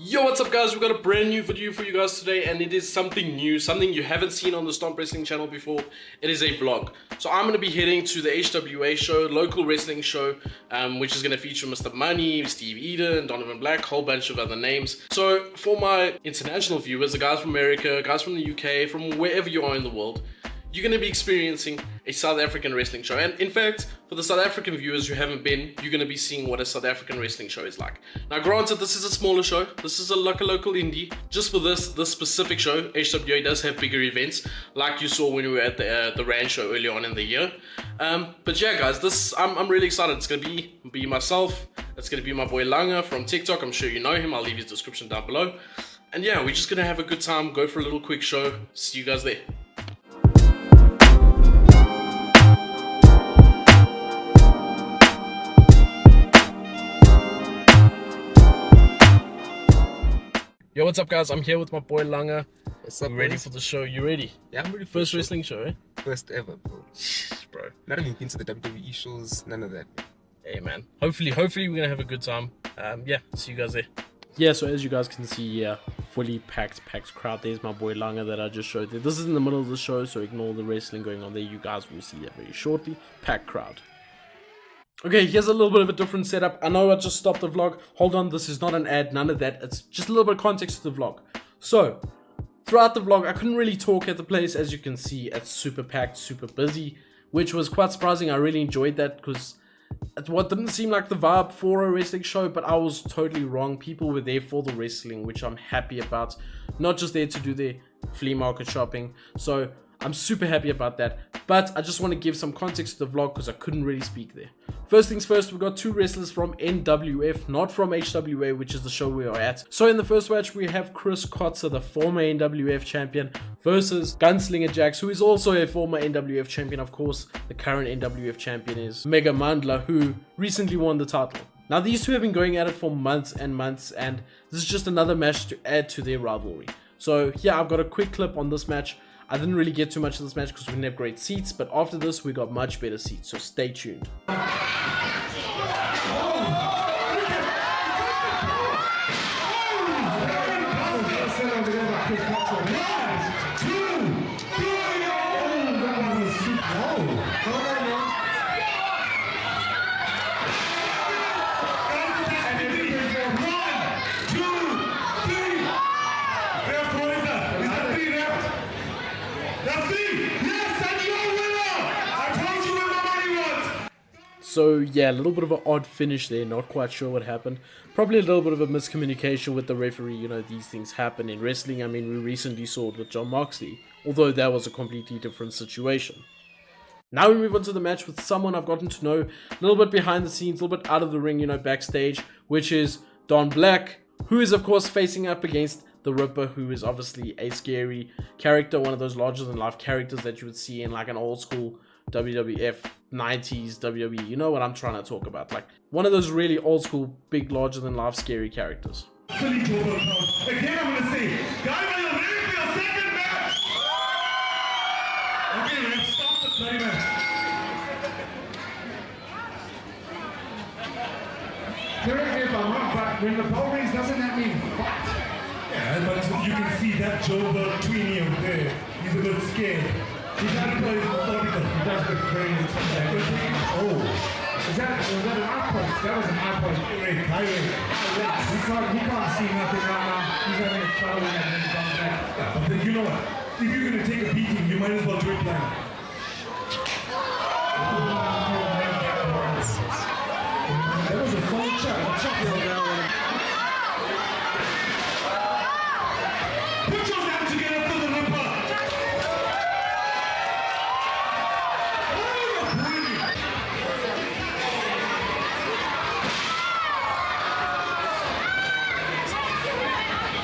Yo, what's up guys? We've got a brand new video for you guys today, and it is something new, something you haven't seen on the Stomp Wrestling channel before. It is a vlog. So I'm going to be heading to the HWA show, local wrestling show, which is going to feature Mr. Money, Steve Eden, Donovan Black, whole bunch of other names. So for my international viewers, the guys from America, guys from the UK, from wherever you are in the world, you're going to be experiencing a South African wrestling show. And in fact, for the South African viewers who haven't been, you're going to be seeing what a South African wrestling show is like. Now granted, this is a smaller show. This is like a local indie. Just for this specific show, HWA does have bigger events, like you saw when we were at the Rand show earlier on in the year. But yeah guys, I'm really excited. It's going to be myself. It's going to be my boy LANGA from TikTok. I'm sure you know him. I'll leave his description down below. And yeah, we're just going to have a good time, go for a little quick show. See you guys there. Yo, what's up guys? I'm here with my boy LANGA. What's up, ready for the show? You ready? Yeah, I'm ready for First wrestling show, eh? First ever, bro. Bro. Not even been to the WWE shows, none of that. Hey man. Hopefully we're gonna have a good time. Yeah, see you guys there. Yeah, so as you guys can see, yeah, fully packed crowd. There's my boy LANGA that I just showed there. This is in the middle of the show, so ignore the wrestling going on there. You guys will see that very shortly. Packed crowd. Okay, here's a little bit of a different setup. I know I just stopped the vlog. Hold on, this is not an ad, none of that. It's just a little bit of context to the vlog. So, throughout the vlog, I couldn't really talk at the place. As you can see, it's super packed, super busy, which was quite surprising. I really enjoyed that because what didn't seem like the vibe for a wrestling show, but I was totally wrong. People were there for the wrestling, which I'm happy about. Not just there to do their flea market shopping. So, I'm super happy about that. But I just want to give some context to the vlog because I couldn't really speak there. First things first, we got two wrestlers from NWF, not from HWA, which is the show we are at. So in the first match, we have Chris Kotzer, the former NWF champion, versus Gunslinger Jax, who is also a former NWF champion. Of course, the current NWF champion is Mega Mandla, who recently won the title. Now, these two have been going at it for months and months, and this is just another match to add to their rivalry. So here, I've got a quick clip on this match. I didn't really get too much of this match because we didn't have great seats, but after this, we got much better seats, so stay tuned. So yeah, a little bit of an odd finish there, not quite sure what happened. Probably a little bit of a miscommunication with the referee. You know, these things happen in wrestling. I mean, we recently saw it with John Moxley, although that was a completely different situation. Now we move on to the match with someone I've gotten to know a little bit behind the scenes, a little bit out of the ring, you know, backstage, which is Don Black, who is of course facing up against the Ripper, who is obviously a scary character, one of those larger than life characters that you would see in like an old school WWF 90s WWE. You know what I'm trying to talk about, like one of those really old school big larger than life scary characters. Again, I'm gonna say, guys, are you ready for your second match? Okay, let's stop the play match. Correct me if I'm wrong, but when the bell rings, doesn't that mean fight? Yeah, but you can see that Joe Bird tweenie over there. He's a bit scared. He's not to play methodical. He does look very intimidating. Oh, was that an outpost? That was an outpost. Highway. He can't see nothing right now. He's having a trouble and then he comes back. Yeah, but then, you know what? If you're going to take a beating, you might as well do it blind. That was a phone shot. Put your hands together for the Ripper.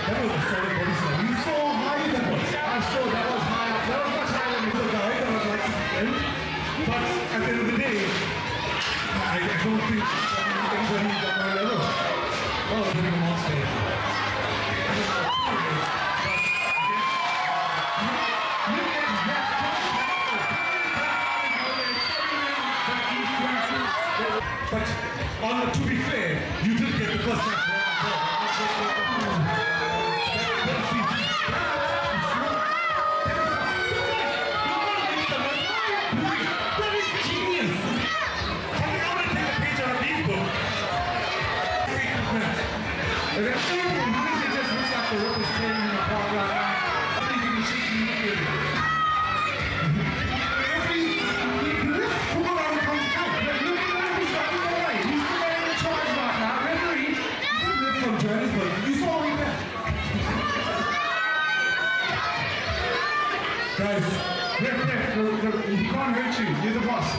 That was a solid body slam. You saw how high that was. I saw that was high up. That was much higher than It's a guy that would like to defend, but at the end of the day, I don't think anybody is at my level. Oh, look at him on stage. But to be fair, you did get the first match wrong. Honestly, it just looks like the Rip is tearing him apart right now. He's in the cheeky immediately. Guys, he can't hurt you. You're the boss.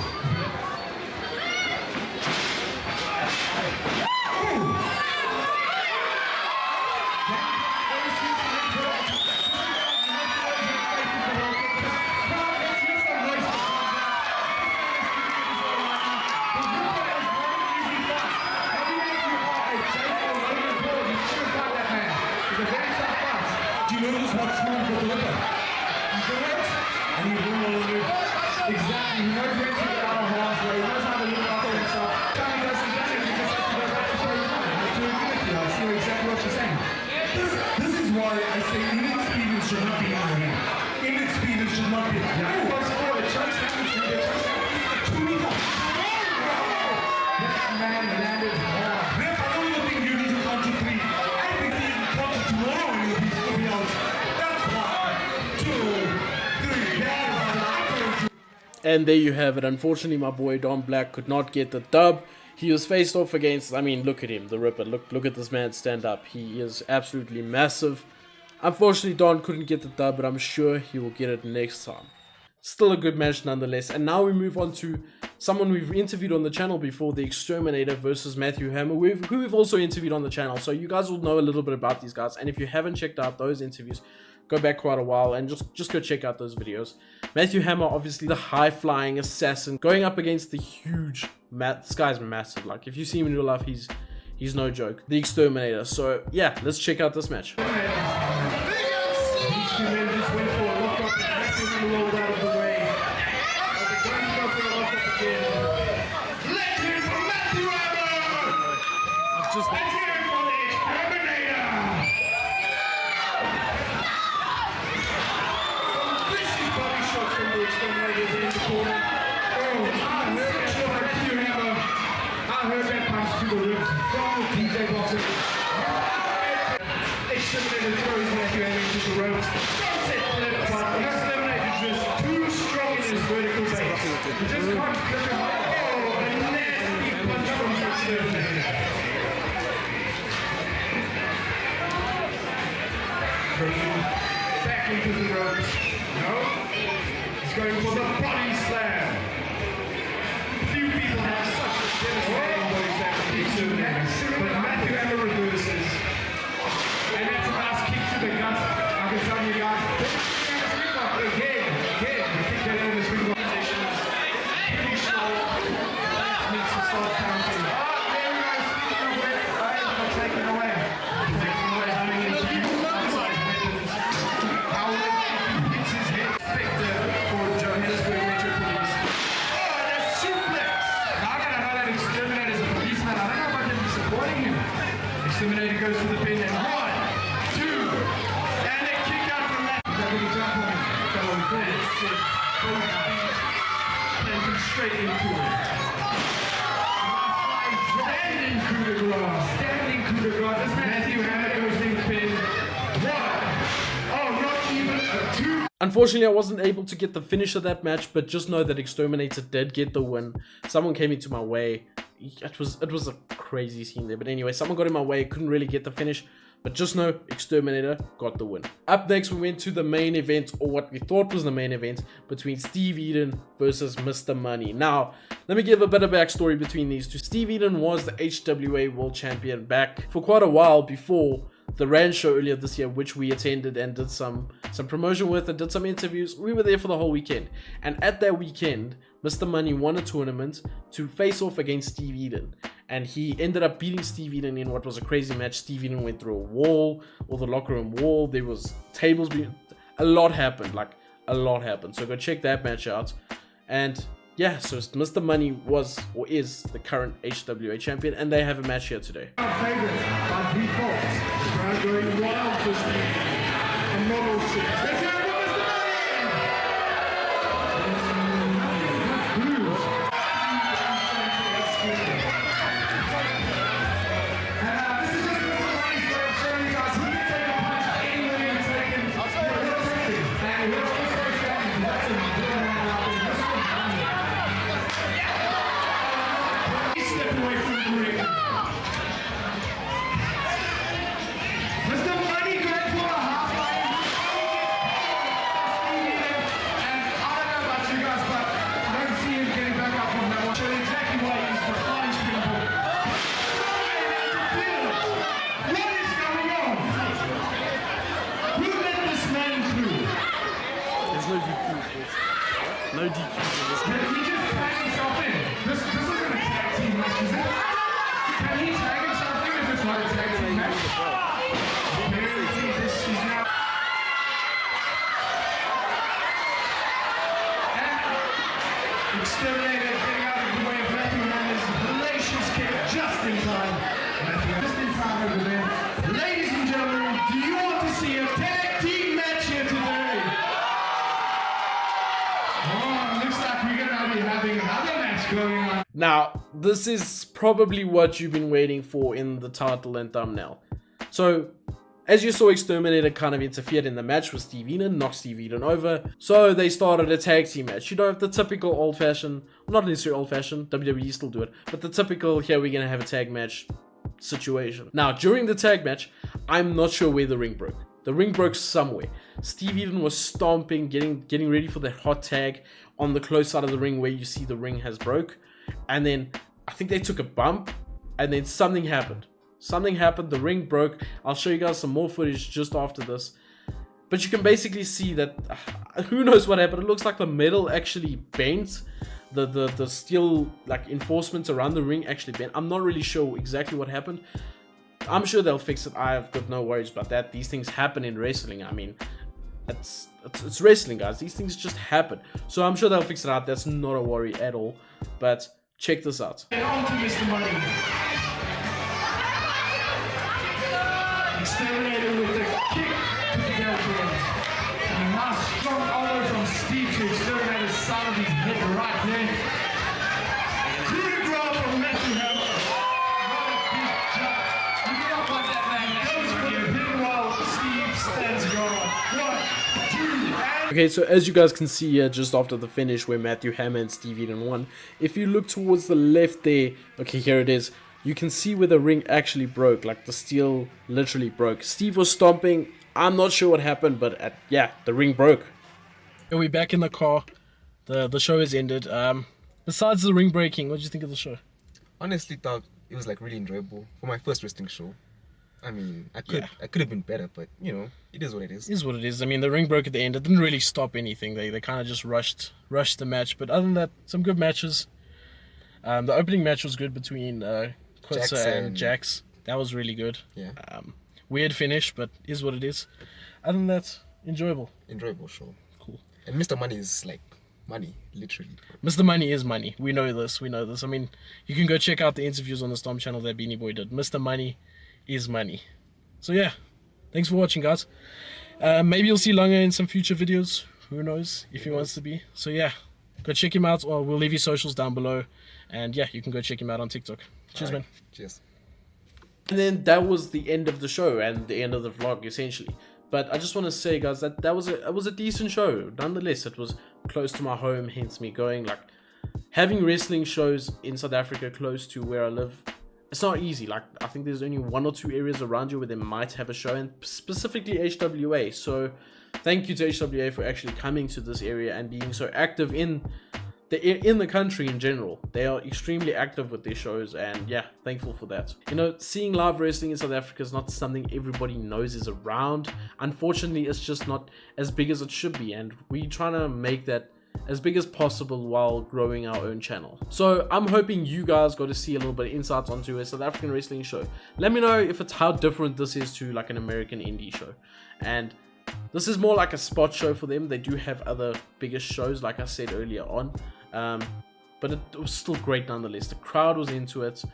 Do you notice what's smart with the Ripper? You do it, and you do all of it. Exactly. He knows where to get out of harm's way. He knows how to look after himself. Time he does some damage, he just has to go back to where he's at. I do agree with you. I see exactly what you're saying. This is why I say inexperience should not be in the ring. Inexperience should not be in the ring. He goes forward, chokes down his feet, chokes down his feet, 2 meters. That man landed hard. Ref, I don't even think you need to count to 3. I think you can count to tomorrow and you'll be out. That's 1, 2, 3. And there you have it. Unfortunately, my boy Don Black could not get the dub. He was faced off against, I mean, look at him, the Ripper. Look at this man stand up. He is absolutely massive. Unfortunately, Don couldn't get the dub, but I'm sure he will get it next time. Still a good match nonetheless. And now we move on to someone we've interviewed on the channel before, the Exterminator versus Matthew Hammer, who we've also interviewed on the channel. So you guys will know a little bit about these guys. And if you haven't checked out those interviews, go back quite a while and just go check out those videos. Matthew Hammer, obviously the high-flying assassin, going up against the huge this guy's massive. Like, if you see him in real life, he's no joke. The Exterminator. So yeah, let's check out this match. Exterminator throws Matthew Hammer into the ropes. Sunset flip, but Exterminator is just too strong in his vertical base. He just can't flip him. Oh, a nasty punch from the Exterminator. Back into the ropes. No. He's going for the body slam. Few people have such a devastating body slam for the Exterminator. But Matthew Hammer reverses. And that's a nice kick to the gut. I can tell you guys. Again, I think they're in this ring conditions. Pretty slow. That needs to start counting. Oh, there we go. Speaking of which, I'm taking away. Running into outside weapons. Howard hits his head. Spectre for Johannesburg Metro Police. Oh, that's suplex. Now I gotta know that Exterminator is a policeman. I don't know if I can be supporting him. Exterminator goes for the pin and 1, 2, and a kick out from that. Planting straight into it. Standing coup de grace. Standing coup de grace. This Matthew Hammer goes in pin. 1. Oh, not even a 2. Unfortunately, I wasn't able to get the finish of that match, but just know that Exterminator did get the win. Someone came into my way. It was a crazy scene there. But anyway, someone got in my way. Couldn't really get the finish. But just know, Exterminator got the win. Up next, we went to the main event, or what we thought was the main event, between Steve Eden versus Mr. Money. Now, let me give a bit of backstory between these two. Steve Eden was the HWA World Champion back for quite a while before the Rand show earlier this year, which we attended and did some promotion with and did some interviews. We were there for the whole weekend. And at that weekend, Mr. Money won a tournament to face off against Steve Eden. And he ended up beating Steve Eden in what was a crazy match. Steve Eden went through a wall, or the locker room wall. There was tables being... A lot happened. So go check that match out. And yeah, so Mr. Money was, or is, the current HWA champion. And they have a match here today. Our favorite, by default. The crowd going wild for Steve. A model shit. Let's hear it for Mr. Money! Blues. And this is just Mr. Money's way of No DQs in this Can match. he just tag himself in? This isn't a tag team match, is it? Can he tag himself in if it's not a tag team match? Apparently this is now... And Exterminator getting out of the way of Matthew Hammer's hellacious kick just in time. Matthew just in time over there. Ladies and gentlemen, do you want to see a tag team match here today? Oh, looks like we're gonna be having another match going on. Now, this is probably what you've been waiting for in the title and thumbnail. So, as you saw, Exterminator kind of interfered in the match with Steve Eaton, knocked Steve Eaton over. So they started a tag team match. You know, the typical old-fashioned, not necessarily old-fashioned, WWE still do it, but the typical, here we're going to have a tag match situation. Now, during the tag match, I'm not sure where the ring broke. The ring broke somewhere. Steve Eaton was stomping, getting ready for the hot tag on the close side of the ring where you see the ring has broke. And then, I think they took a bump, and then something happened. Something happened, the ring broke. I'll show you guys some more footage just after this. But you can basically see that, who knows what happened. It looks like the metal actually bent. The steel like enforcements around the ring actually bent. I'm not really sure exactly what happened. I'm sure they'll fix it. I've got no worries about that. These things happen in wrestling. I mean, it's wrestling, guys. These things just happen. So I'm sure they'll fix it out. That's not a worry at all. But check this out. And on to Mr. Money. Exterminator with the kick to the deltoid. And a nice strong elbow from Steve to Exterminator's side of his head right there. Coup de grace from Matthew Hammer. What a big jump. You cannot want that man. Goes for the pin while Steve stands guard. 1, 2, and... Okay, so as you guys can see here, just after the finish where Matthew Hammer and Steve Eaton won, if you look towards the left there, okay, here it is. You can see where the ring actually broke, like the steel literally broke. Steve was stomping. I'm not sure what happened, but yeah, the ring broke. And we're back in the car. The show has ended. Besides the ring breaking, what did you think of the show? Honestly, thought it was like really enjoyable for my first wrestling show. I mean, I could have been better, but you know, it is what it is. It is what it is. I mean, the ring broke at the end. It didn't really stop anything. They kind of just rushed the match. But other than that, some good matches. The opening match was good between Quitzer and Jax. That was really good. Yeah. Weird finish, but is what it is. Other than that, enjoyable. Enjoyable show. Cool. And Mr. Money is like money, literally. Mr. Money is money. We know this. I mean, you can go check out the interviews on the Stomp channel that BeanieBoy did. Mr. Money is money. So yeah, thanks for watching, guys. Maybe you'll see LANGA in some future videos. Who knows if he wants to be. So yeah, go check him out, or we'll leave his socials down below. And yeah, you can go check him out on TikTok. Cheers, man. Cheers. And then that was the end of the show and the end of the vlog, essentially. But I just want to say, guys, that it was a decent show. Nonetheless, it was close to my home, hence me going. Like, having wrestling shows in South Africa close to where I live, it's not easy. Like, I think there's only 1 or 2 areas around you where they might have a show, and specifically HWA. So thank you to HWA for actually coming to this area and being so active in the country in general. They are extremely active with their shows, and yeah, thankful for that. You know, seeing live wrestling in South Africa is not something everybody knows is around. Unfortunately, it's just not as big as it should be, and we're trying to make that as big as possible while growing our own channel. So I'm hoping you guys got to see a little bit of insights onto a South African wrestling show. Let me know if it's how different this is to like an American indie show. And this is more like a spot show for them. They do have other bigger shows, like I said earlier on. But it was still great nonetheless. The crowd was into it,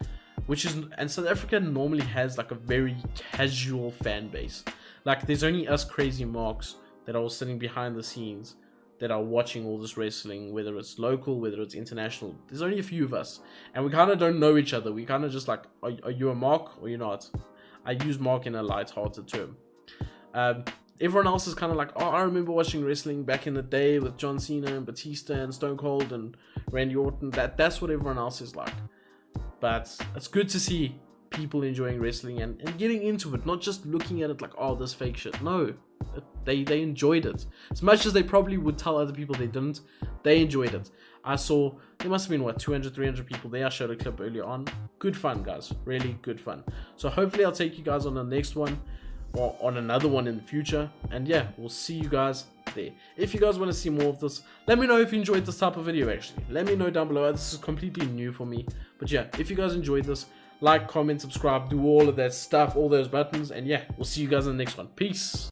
and South Africa normally has like a very casual fan base. Like, there's only us crazy marks that are all sitting behind the scenes that are watching all this wrestling, whether it's local, whether it's international. There's only a few of us, and we kind of don't know each other. We kind of just like, are you a mark or you're not? I use mark in a light-hearted term. Everyone else is kind of like, oh, I remember watching wrestling back in the day with John Cena and Batista and Stone Cold and Randy Orton. That's what everyone else is like. But it's good to see people enjoying wrestling and getting into it, not just looking at it like, oh, this fake shit. No, they enjoyed it. As much as they probably would tell other people they didn't, they enjoyed it. I saw, there must have been, what, 200, 300 people there. I showed a clip earlier on. Good fun, guys. Really good fun. So hopefully I'll take you guys on the next one, or on another one in the future. And yeah, we'll see you guys there. If you guys want to see more of this, let me know if you enjoyed this type of video. Actually, let me know down below. This is completely new for me, but yeah, if you guys enjoyed this, like, comment, subscribe, do all of that stuff, all those buttons, and yeah, we'll see you guys in the next one. Peace.